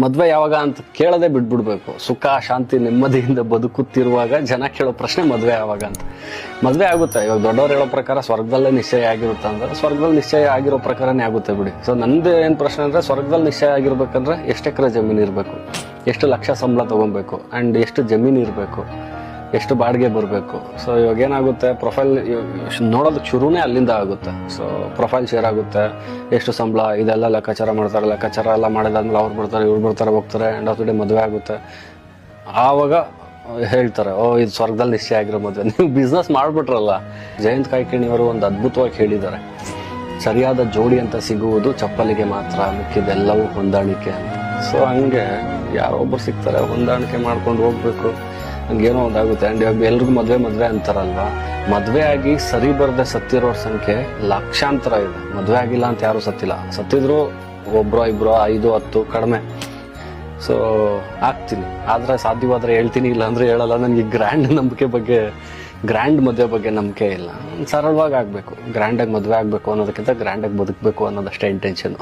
ಮದ್ವೆ ಯಾವಾಗ ಅಂತ ಕೇಳದೆ ಬಿಟ್ಬಿಡ್ಬೇಕು. ಸುಖ ಶಾಂತಿ ನೆಮ್ಮದಿಯಿಂದ ಬದುಕುತ್ತಿರುವಾಗ ಜನ ಕೇಳೋ ಪ್ರಶ್ನೆ ಮದ್ವೆ ಯಾವಾಗ ಅಂತ. ಮದ್ವೆ ಆಗುತ್ತೆ. ಇವಾಗ ದೊಡ್ಡವ್ರು ಹೇಳೋ ಪ್ರಕಾರ ಸ್ವರ್ಗದಲ್ಲೇ ನಿಶ್ಚಯ ಆಗಿರುತ್ತೆ ಅಂದ್ರೆ ಸ್ವರ್ಗದಲ್ಲಿ ನಿಶ್ಚಯ ಆಗಿರೋ ಪ್ರಕಾರನೇ ಆಗುತ್ತೆ ಬಿಡಿ. ಸೊ ನಂದು ಏನ್ ಪ್ರಶ್ನೆ ಅಂದ್ರೆ, ಸ್ವರ್ಗದಲ್ಲಿ ನಿಶ್ಚಯ ಆಗಿರ್ಬೇಕಂದ್ರೆ ಎಷ್ಟು ಎಕರೆ ಜಮೀನು ಇರಬೇಕು, ಎಷ್ಟು ಲಕ್ಷ ಸಂಬಳ ತಗೊಬೇಕು, ಅಂಡ್ ಎಷ್ಟು ಜಮೀನು ಇರಬೇಕು, ಎಷ್ಟು ಬಾಡಿಗೆ ಬರಬೇಕು. ಸೊ ಇವಾಗ ಏನಾಗುತ್ತೆ, ಪ್ರೊಫೈಲ್ ನೋಡೋದಕ್ಕೆ ಶುರುನೇ ಅಲ್ಲಿಂದ ಆಗುತ್ತೆ. ಸೊ ಪ್ರೊಫೈಲ್ ಶೇರ್ ಆಗುತ್ತೆ, ಎಷ್ಟು ಸಂಬಳ ಇದೆಲ್ಲ ಲೆಕ್ಕಾಚಾರ ಮಾಡ್ತಾರೆ. ಲೆಕ್ಕಾಚಾರ ಎಲ್ಲ ಮಾಡಿದಾದ್ಮೇಲೆ ಅವ್ರು ಬರ್ತಾರೆ, ಇವ್ರು ಬರ್ತಾರೆ, ಹೋಗ್ತಾರೆ. ಎಂಡ್ ಆಫ್ ದ ಡೇ ಮದುವೆ ಆಗುತ್ತೆ. ಆವಾಗ ಹೇಳ್ತಾರೆ, ಓ ಇದು ಸ್ವರ್ಗದಲ್ಲಿ ನಿಶ್ಚಯ ಆಗಿರೋ ಮದುವೆ. ನೀವು ಬಿಸ್ನೆಸ್ ಮಾಡ್ಬಿಟ್ರಲ್ಲ. ಜಯಂತ್ ಕಾಯ್ಕಿಣಿಯವರು ಒಂದು ಅದ್ಭುತವಾಗಿ ಹೇಳಿದ್ದಾರೆ, ಸರಿಯಾದ ಜೋಡಿ ಅಂತ ಸಿಗುವುದು ಚಪ್ಪಲಿಗೆ ಮಾತ್ರ, ಮಿಕ್ಕಿದೆಲ್ಲವೂ ಹೊಂದಾಣಿಕೆ ಅಂತ. ಸೊ ಹಂಗೆ ಯಾರೊಬ್ಬರು ಸಿಗ್ತಾರೆ, ಹೊಂದಾಣಿಕೆ ಮಾಡ್ಕೊಂಡು ಹೋಗ್ಬೇಕು. ಹಂಗೇನೋ ಒಂದಾಗುತ್ತೆ. ಆ್ಯಂಡ್ ಇವಾಗ ಎಲ್ರಿಗೂ ಮದುವೆ ಅಂತಾರಲ್ವಾ, ಮದುವೆ ಆಗಿ ಸರಿ ಬರದೆ ಸತ್ತಿರೋರ ಸಂಖ್ಯೆ ಲಕ್ಷಾಂತರ ಇದೆ. ಮದುವೆ ಆಗಿಲ್ಲ ಅಂತ ಯಾರು ಸತ್ತಿಲ್ಲ. ಸತ್ತಿದ್ರು ಒಬ್ರು ಇಬ್ರು 5 10 ಕಡಿಮೆ. ಸೊ ಆಗ್ತೀನಿ, ಆದ್ರೆ ಸಾಧ್ಯವಾದ್ರೆ ಹೇಳ್ತೀನಿ, ಇಲ್ಲ ಅಂದ್ರೆ ಹೇಳಲ್ಲ. ನನಗೆ ಗ್ರ್ಯಾಂಡ್ ಮದುವೆ ಬಗ್ಗೆ ನಂಬಿಕೆ ಇಲ್ಲ. ಸರಳವಾಗಿ ಆಗ್ಬೇಕು. ಗ್ರ್ಯಾಂಡಾಗಿ ಮದುವೆ ಆಗ್ಬೇಕು ಅನ್ನೋದಕ್ಕಿಂತ ಗ್ರ್ಯಾಂಡಾಗಿ ಬದುಕಬೇಕು ಅನ್ನೋದಷ್ಟೇ ಇಂಟೆನ್ಷನ್.